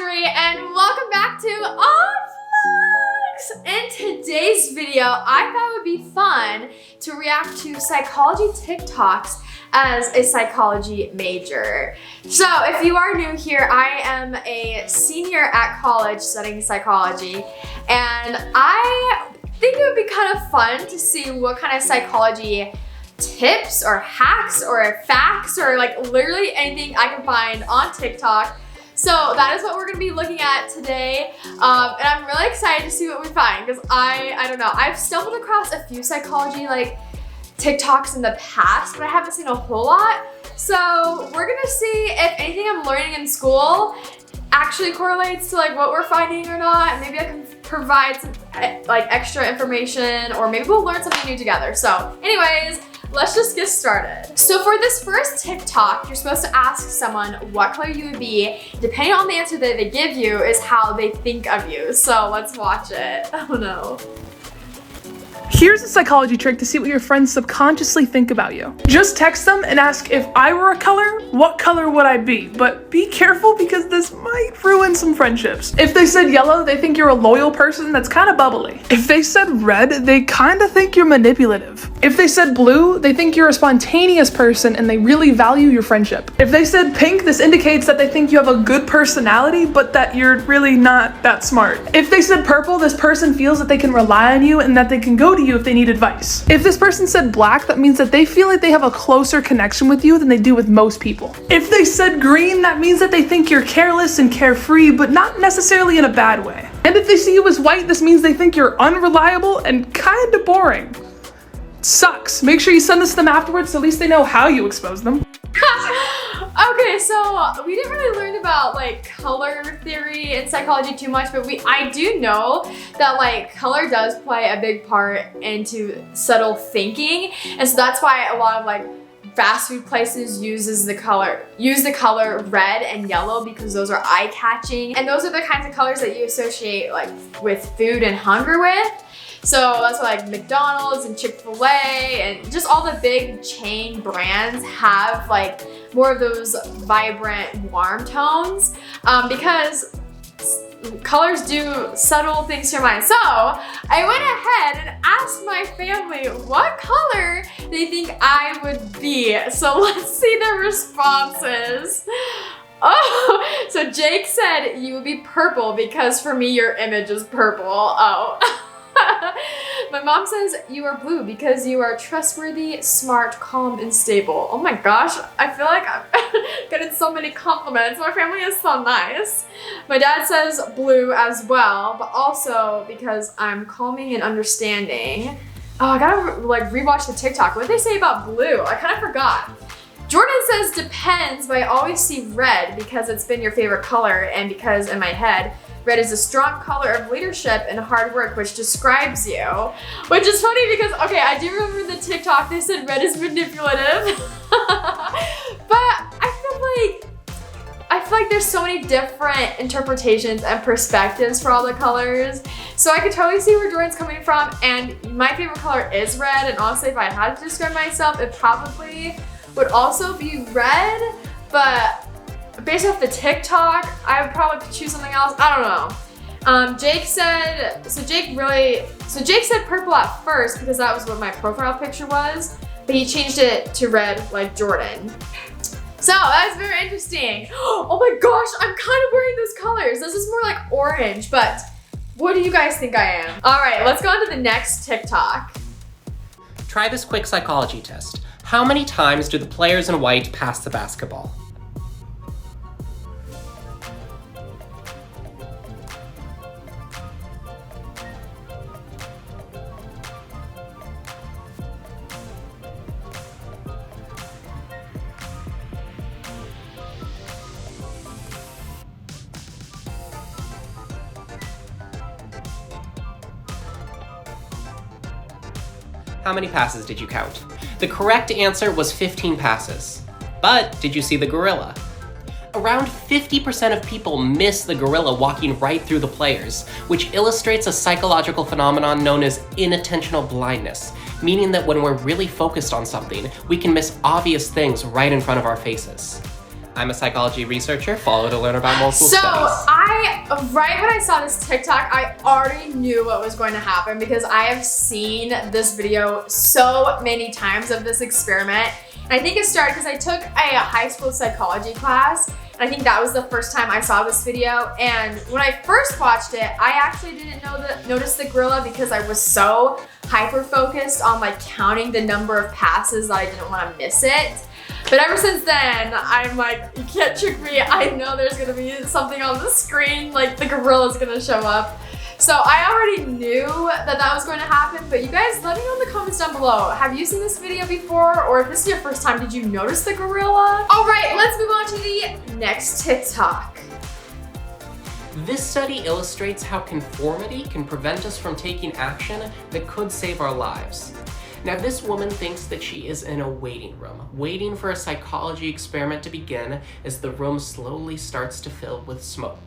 Audrey and welcome back to AllVlogs! In today's video, I thought it would be fun to react to psychology TikToks as a psychology major. So if you are new here, I am a senior at college studying psychology, and I think it would be kind of fun to see what kind of psychology tips or hacks or facts or like literally anything I can find on TikTok. So that is what we're gonna be looking at today. And I'm really excited to see what we find because I don't know, I've stumbled across a few psychology like TikToks in the past, but I haven't seen a whole lot. So we're gonna see if anything I'm learning in school actually correlates to like what we're finding or not. Maybe I can provide some like extra information, or maybe we'll learn something new together. So anyways, let's just get started. So for this first TikTok, you're supposed to ask someone what color you would be. Depending on the answer that they give you is how they think of you. So let's watch it. Oh no. Here's a psychology trick to see what your friends subconsciously think about you. Just text them and ask, if I were a color, what color would I be? But be careful because this might ruin some friendships. If they said yellow, they think you're a loyal person that's kind of bubbly. If they said red, they kind of think you're manipulative. If they said blue, they think you're a spontaneous person and they really value your friendship. If they said pink, this indicates that they think you have a good personality, but that you're really not that smart. If they said purple, this person feels that they can rely on you and that they can go to you if they need advice. If this person said black, that means that they feel like they have a closer connection with you than they do with most people. If they said green, that means that they think you're careless and carefree, but not necessarily in a bad way. And if they see you as white, this means they think you're unreliable and kind of boring. Sucks. Make sure you send this to them afterwards so at least they know how you expose them. Okay, so we didn't really learn about like color theory in psychology too much, but I do know that like color does play a big part into subtle thinking, and so that's why a lot of like fast food places use the color red and yellow because those are eye-catching, and those are the kinds of colors that you associate like with food and hunger with. So that's why like McDonald's and Chick-fil-A and just all the big chain brands have like more of those vibrant, warm tones because colors do subtle things to your mind. So I went ahead and asked my family what color they think I would be. So let's see the responses. Oh, so Jake said you would be purple because for me your image is purple. Oh. My mom says you are blue because you are trustworthy, smart, calm, and stable. Oh my gosh, I feel like I'm getting so many compliments. My family is so nice. My dad says blue as well, but also because I'm calming and understanding. Oh, I gotta like rewatch the TikTok. What did they say about blue? I kind of forgot. Jordan says depends, but I always see red because it's been your favorite color and because in my head, red is a strong color of leadership and hard work, which describes you. Which is funny because, okay, I do remember the TikTok, they said red is manipulative. But I feel like there's so many different interpretations and perspectives for all the colors. So I could totally see where Jordan's coming from, and my favorite color is red, and honestly, if I had to describe myself, it probably would also be red, but based off the TikTok, I would probably choose something else. I don't know. Jake said purple at first because that was what my profile picture was, but he changed it to red like Jordan. So that's very interesting. Oh my gosh, I'm kind of wearing those colors. This is more like orange, but what do you guys think I am? All right, let's go on to the next TikTok. Try this quick psychology test. How many times do the players in white pass the basketball? How many passes did you count? The correct answer was 15 passes. But did you see the gorilla? Around 50% of people miss the gorilla walking right through the players, which illustrates a psychological phenomenon known as inattentional blindness, meaning that when we're really focused on something, we can miss obvious things right in front of our faces. I'm a psychology researcher. Follow to learn about multiple So studies. right when I saw this TikTok, I already knew what was going to happen because I have seen this video so many times of this experiment. And I think it started because I took a high school psychology class. And I think that was the first time I saw this video. And when I first watched it, I actually didn't notice the gorilla because I was so hyper-focused on like counting the number of passes that I didn't want to miss it. But ever since then, I'm like, you can't trick me. I know there's gonna be something on the screen, like the gorilla's gonna show up. So I already knew that was going to happen, but you guys let me know in the comments down below. Have you seen this video before? Or if this is your first time, did you notice the gorilla? All right, let's move on to the next TikTok. This study illustrates how conformity can prevent us from taking action that could save our lives. Now, this woman thinks that she is in a waiting room, waiting for a psychology experiment to begin as the room slowly starts to fill with smoke.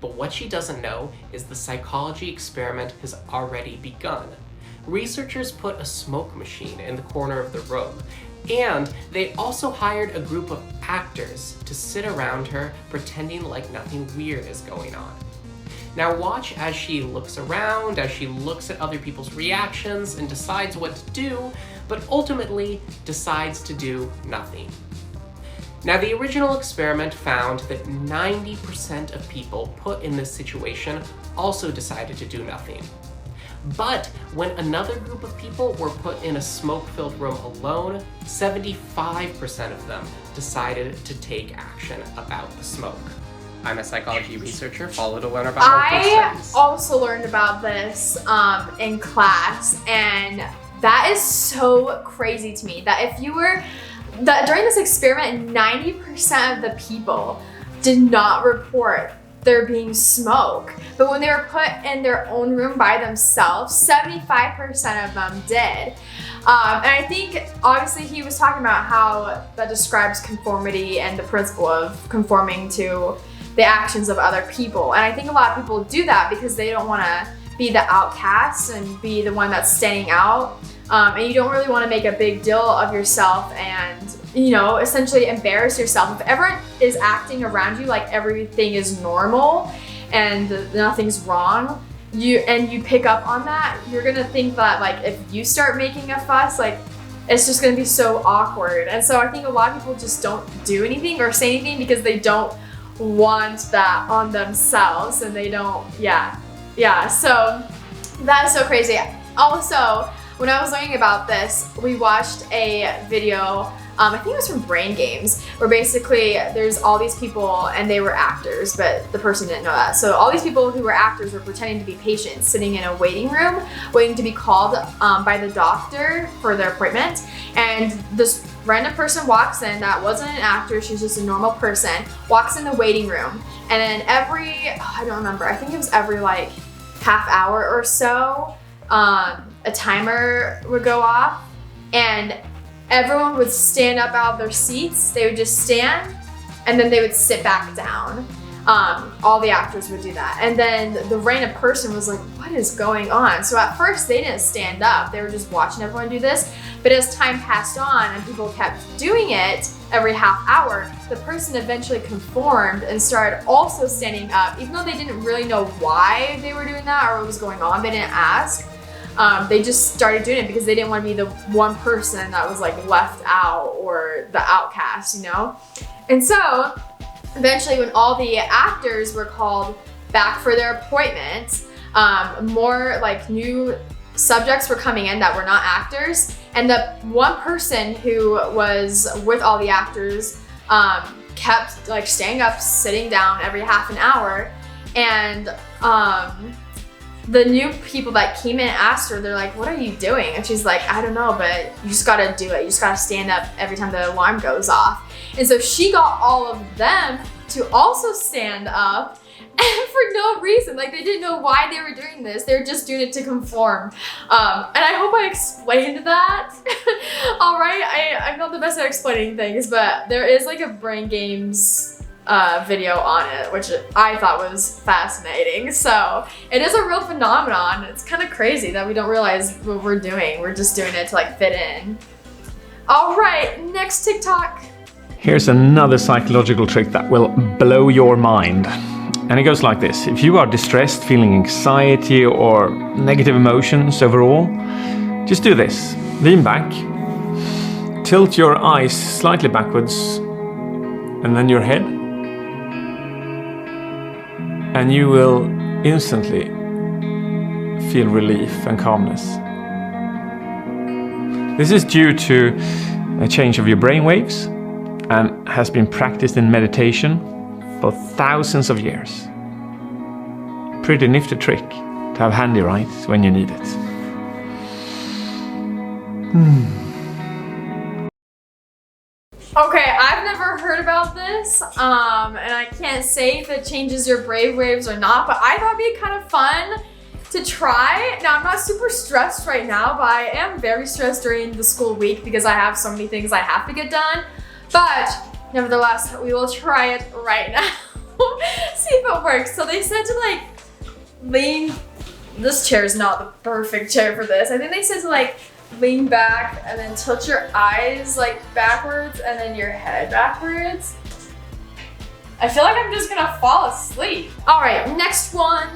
But what she doesn't know is the psychology experiment has already begun. Researchers put a smoke machine in the corner of the room, and they also hired a group of actors to sit around her pretending like nothing weird is going on. Now watch as she looks around, as she looks at other people's reactions and decides what to do, but ultimately decides to do nothing. Now, the original experiment found that 90% of people put in this situation also decided to do nothing. But when another group of people were put in a smoke-filled room alone, 75% of them decided to take action about the smoke. I'm a psychology researcher. Follow to learn about multiple studies. I also learned about this in class, and that is so crazy to me that if you were during this experiment, 90% of the people did not report there being smoke. But when they were put in their own room by themselves, 75% of them did. And I think, obviously, he was talking about how that describes conformity and the principle of conforming to the actions of other people. And I think a lot of people do that because they don't want to be the outcast and be the one that's standing out. And you don't really want to make a big deal of yourself and, you know, essentially embarrass yourself. If everyone is acting around you like everything is normal and nothing's wrong, you pick up on that, you're gonna think that like if you start making a fuss, like it's just gonna be so awkward. And so I think a lot of people just don't do anything or say anything because they don't want that on themselves, and they don't, so that is so crazy. Also, when I was learning about this, we watched a video, I think it was from Brain Games, where basically there's all these people and they were actors, but the person didn't know that. So all these people who were actors were pretending to be patients sitting in a waiting room, waiting to be called by the doctor for their appointment. And this random person walks in that wasn't an actor, she's just a normal person, walks in the waiting room. And then I don't remember, I think it was every like half hour or so, a timer would go off and everyone would stand up out of their seats. They would just stand and then they would sit back down. All the actors would do that. And then the random person was like, what is going on? So at first they didn't stand up. They were just watching everyone do this. But as time passed on and people kept doing it every half hour, the person eventually conformed and started also standing up. Even though they didn't really know why they were doing that or what was going on, they didn't ask. They just started doing it because they didn't want to be the one person that was like left out or the outcast, you know? And so eventually when all the actors were called back for their appointment, more like new subjects were coming in that were not actors. And the one person who was with all the actors kept like staying up, sitting down every half an hour. And the new people that came in and asked her, they're like, what are you doing? And she's like, I don't know, but you just gotta do it. You just gotta stand up every time the alarm goes off. And so she got all of them to also stand up, and for no reason. Like, they didn't know why they were doing this. They were just doing it to conform. And I hope I explained that. All right, I'm not the best at explaining things, but there is like a Brain Games video on it, which I thought was fascinating. So it is a real phenomenon. It's kind of crazy that we don't realize what we're doing. We're just doing it to like fit in. All right, next TikTok. Here's another psychological trick that will blow your mind. And it goes like this. If you are distressed, feeling anxiety or negative emotions overall, just do this. Lean back, tilt your eyes slightly backwards, and then your head. And you will instantly feel relief and calmness. This is due to a change of your brain waves and has been practiced in meditation for thousands of years. Pretty nifty trick to have handy, right, when you need it. Okay, I've never heard about this, and I can't say if it changes your brainwaves or not, but I thought it'd be kind of fun to try. Now, I'm not super stressed right now, but I am very stressed during the school week because I have so many things I have to get done. But nevertheless, we will try it right now. See if it works. So they said to like lean, this chair is not the perfect chair for this. I think they said to like lean back and then tilt your eyes like backwards and then your head backwards. I feel like I'm just gonna fall asleep. All right, next one.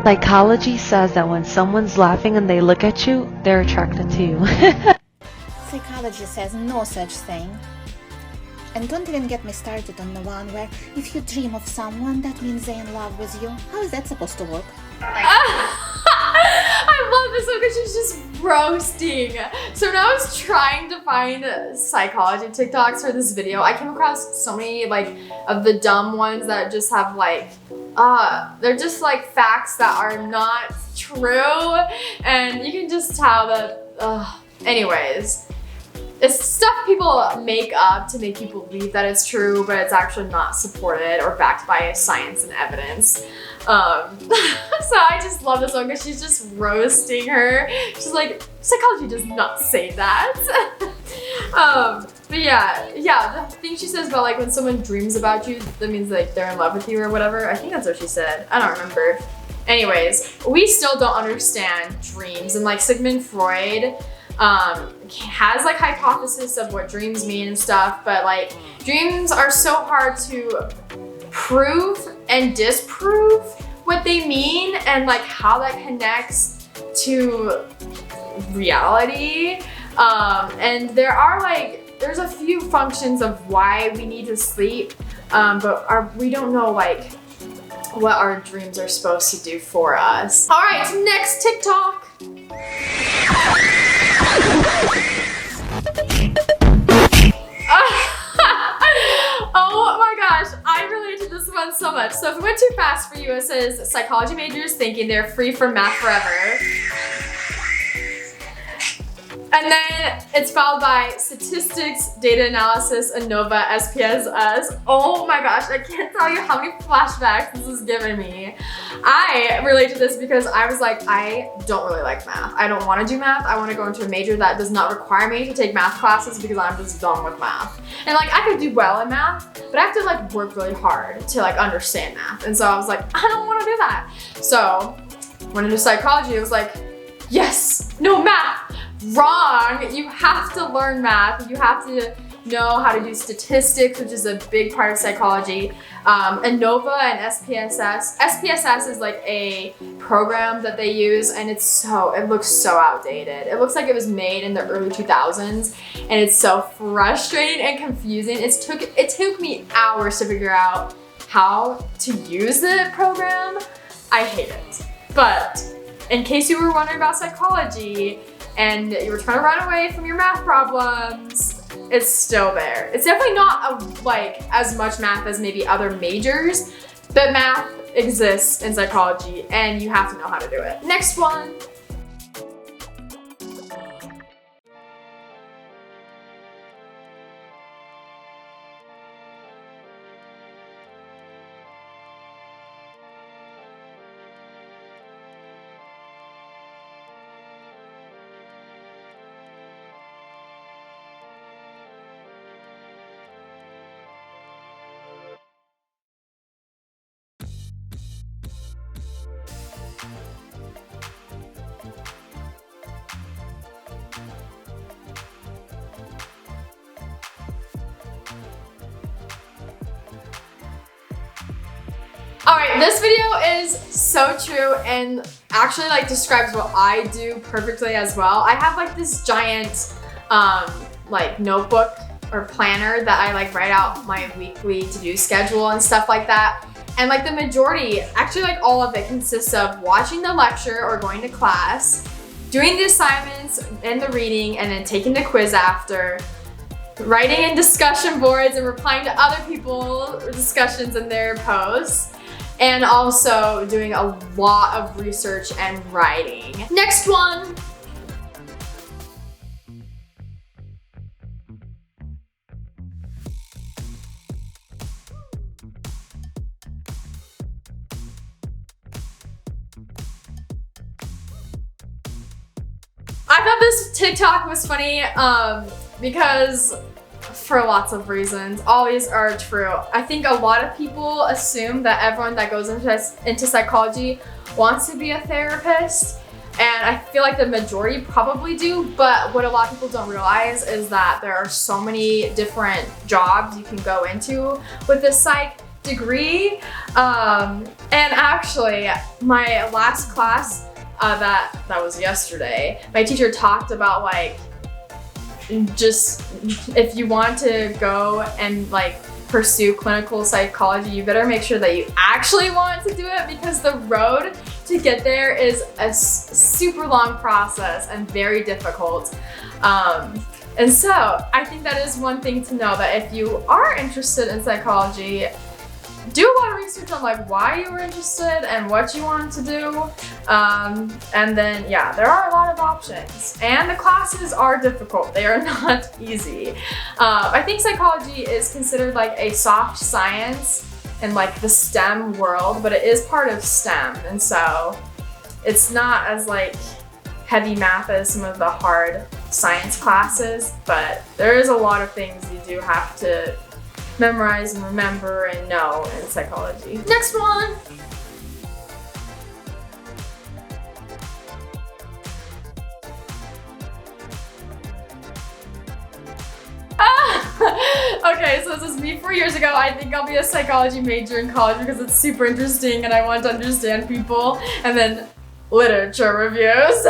Psychology says that when someone's laughing and they look at you, they're attracted to you. Psychology says no such thing. And don't even get me started on the one where if you dream of someone, that means they're in love with you. How is that supposed to work? I love this one because she's just roasting. So when I was trying to find psychology TikToks for this video, I came across so many like of the dumb ones that just have like, they're just like facts that are not true. And you can just tell that, anyways. It's stuff people make up to make you believe that it's true, but it's actually not supported or backed by science and evidence. So I just love this one because she's just roasting her. She's like, psychology does not say that. But yeah, the thing she says about like when someone dreams about you, that means like they're in love with you or whatever. I think that's what she said. I don't remember. Anyways, we still don't understand dreams, and like Sigmund Freud has like hypothesis of what dreams mean and stuff, but like dreams are so hard to prove and disprove what they mean and like how that connects to reality. And there's a few functions of why we need to sleep, but we don't know like what our dreams are supposed to do for us. All right, next TikTok. Oh my gosh, I relate to this one so much. So if it went too fast for you, it says psychology majors thinking they're free from math forever. And then it's followed by statistics, data analysis, ANOVA, SPSS. Oh my gosh, I can't tell you how many flashbacks this is giving me. I relate to this because I was like, I don't really like math. I don't want to do math. I want to go into a major that does not require me to take math classes because I'm just done with math. And like, I could do well in math, but I have to like work really hard to like understand math. And so I was like, I don't want to do that. So when I did psychology, it was like, yes, no math. Wrong. You have to learn math. You have to know how to do statistics, which is a big part of psychology. ANOVA and SPSS. SPSS is like a program that they use, and it looks so outdated. It looks like it was made in the early 2000s, and it's so frustrating and confusing. It took me hours to figure out how to use the program. I hate it. But in case you were wondering about psychology, and you were trying to run away from your math problems, it's still there. It's definitely not like as much math as maybe other majors, but math exists in psychology and you have to know how to do it. Next one. All right, this video is so true and actually like describes what I do perfectly as well. I have like this giant like notebook or planner that I like write out my weekly to-do schedule and stuff like that. And like the majority, actually like all of it consists of watching the lecture or going to class, doing the assignments and the reading, and then taking the quiz after, writing in discussion boards and replying to other people's discussions in their posts, and also doing a lot of research and writing. Next one. I thought this TikTok was funny because for lots of reasons. All these are true. I think a lot of people assume that everyone that goes into psychology wants to be a therapist, and I feel like the majority probably do, but what a lot of people don't realize is that there are so many different jobs you can go into with this psych degree. And actually, my last class that was yesterday, my teacher talked about like just if you want to go and like pursue clinical psychology, you better make sure that you actually want to do it, because the road to get there is a super long process and very difficult. And so I think that is one thing to know, that if you are interested in psychology, do a lot of research on like why you were interested and what you want to do. And then yeah, there are a lot of options, and the classes are difficult. They are not easy. I think psychology is considered like a soft science in like the STEM world, but it is part of STEM, and so it's not as like heavy math as some of the hard science classes, but there is a lot of things you do have to memorize and remember and know in psychology. Next one. Okay, so this is me 4 years ago. I think I'll be a psychology major in college because it's super interesting and I want to understand people. And then literature reviews.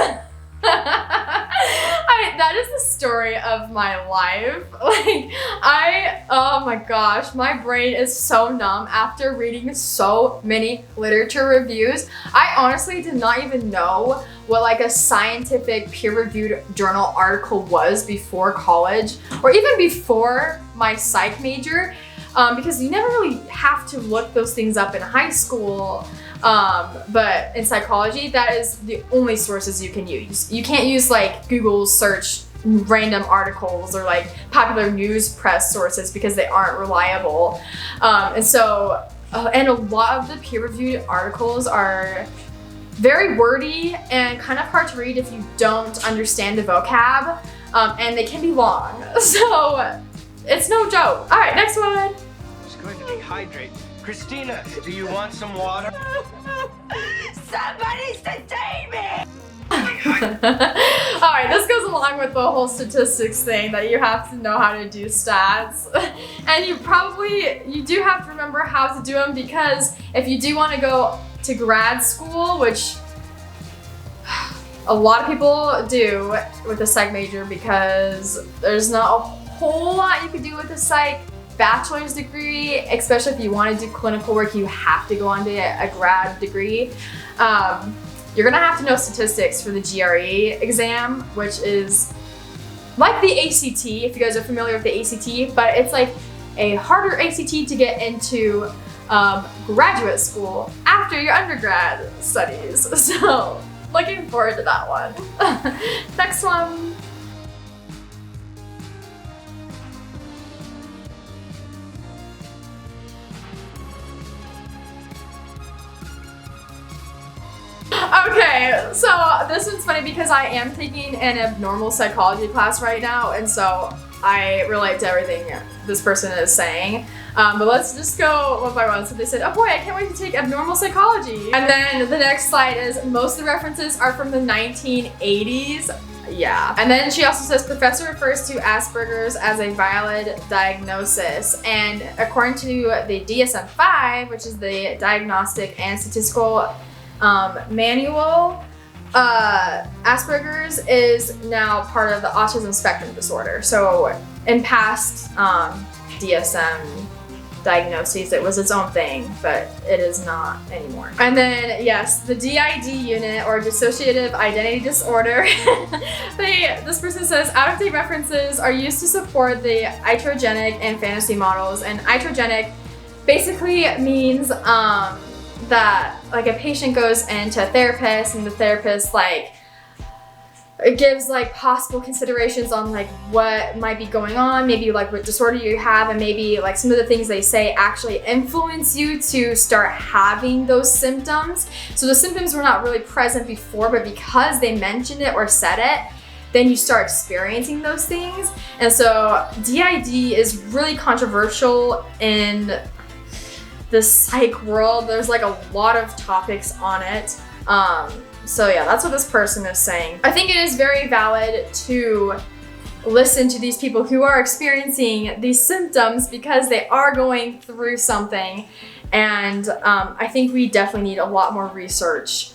That is the story of my life. Like, oh my gosh, my brain is so numb after reading so many literature reviews. I honestly did not even know what like a scientific peer-reviewed journal article was before college, or even before my psych major, because you never really have to look those things up in high school. But in psychology, that is the only sources you can use. You can't use like Google search random articles or like popular news press sources because they aren't reliable. And a lot of the peer-reviewed articles are very wordy and kind of hard to read if you don't understand the vocab, and they can be long. So it's no joke. All right, next one. It's going to dehydrate. Christina, do you want some water? Somebody detain me! Alright, this goes along with the whole statistics thing, that you have to know how to do stats. And you do have to remember how to do them, because if you do want to go to grad school, which a lot of people do with a psych major, because there's not a whole lot you can do with a psych bachelor's degree, especially if you want to do clinical work, you have to go on to a grad degree. You're gonna have to know statistics for the GRE exam, which is like the ACT, if you guys are familiar with the ACT, but it's like a harder ACT to get into graduate school after your undergrad studies. So looking forward to that one. Next one. Okay, so this one's funny because I am taking an abnormal psychology class right now, and so I relate to everything this person is saying. But let's just go one by one. So they said, oh boy, I can't wait to take abnormal psychology. And then the next slide is most of the references are from the 1980s. yeah. And then she also says professor refers to Asperger's as a valid diagnosis. And according to the DSM-5, which is the Diagnostic and Statistical Manual, Asperger's is now part of the autism spectrum disorder. So in past DSM diagnoses, it was its own thing, but it is not anymore. And then yes, the DID unit, or dissociative identity disorder. This person says out-of-date references are used to support the iatrogenic and fantasy models. And iatrogenic basically means that like a patient goes into a therapist and the therapist like it gives like possible considerations on like what might be going on, maybe like what disorder you have, and maybe like some of the things they say actually influence you to start having those symptoms. So the symptoms were not really present before, but because they mentioned it or said it, then you start experiencing those things. And so DID is really controversial in the psych world. There's like a lot of topics on it. So yeah, that's what this person is saying. I think it is very valid to listen to these people who are experiencing these symptoms because they are going through something. And I think we definitely need a lot more research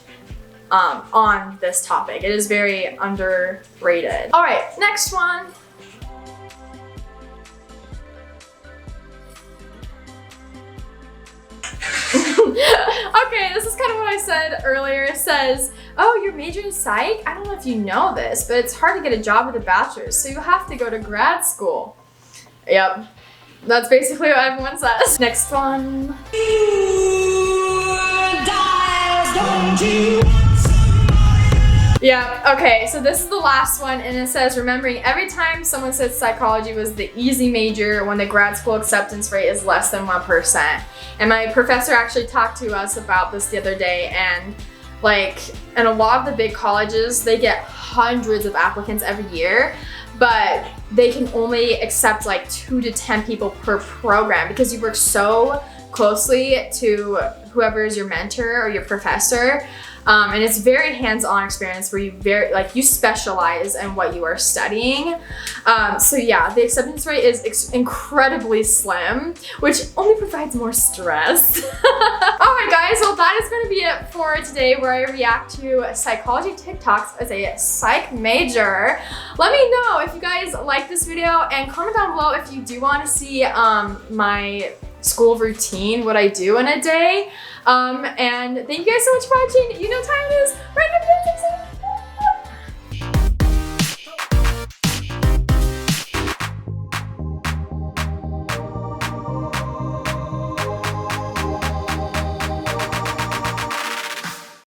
on this topic. It is very underrated. All right, next one. Okay, this is kind of what I said earlier. It says, oh, you're majoring in psych? I don't know if you know this, but it's hard to get a job with a bachelor's, so you have to go to grad school. Yep, that's basically what everyone says. Next one. Yeah, okay, so this is the last one, and it says, remembering every time someone said psychology was the easy major when the grad school acceptance rate is less than 1%. And my professor actually talked to us about this the other day, and like, in a lot of the big colleges, they get hundreds of applicants every year, but they can only accept like 2 to 10 people per program because you work so closely to whoever is your mentor or your professor. And it's very hands-on experience where you specialize in what you are studying. So yeah, the acceptance rate is incredibly slim, which only provides more stress. Alright guys, well that is going to be it for today, where I react to psychology TikToks as a psych major. Let me know if you guys like this video, and comment down below if you do want to see my school routine, what I do in a day. And thank you guys so much for watching. You know what time it is. Random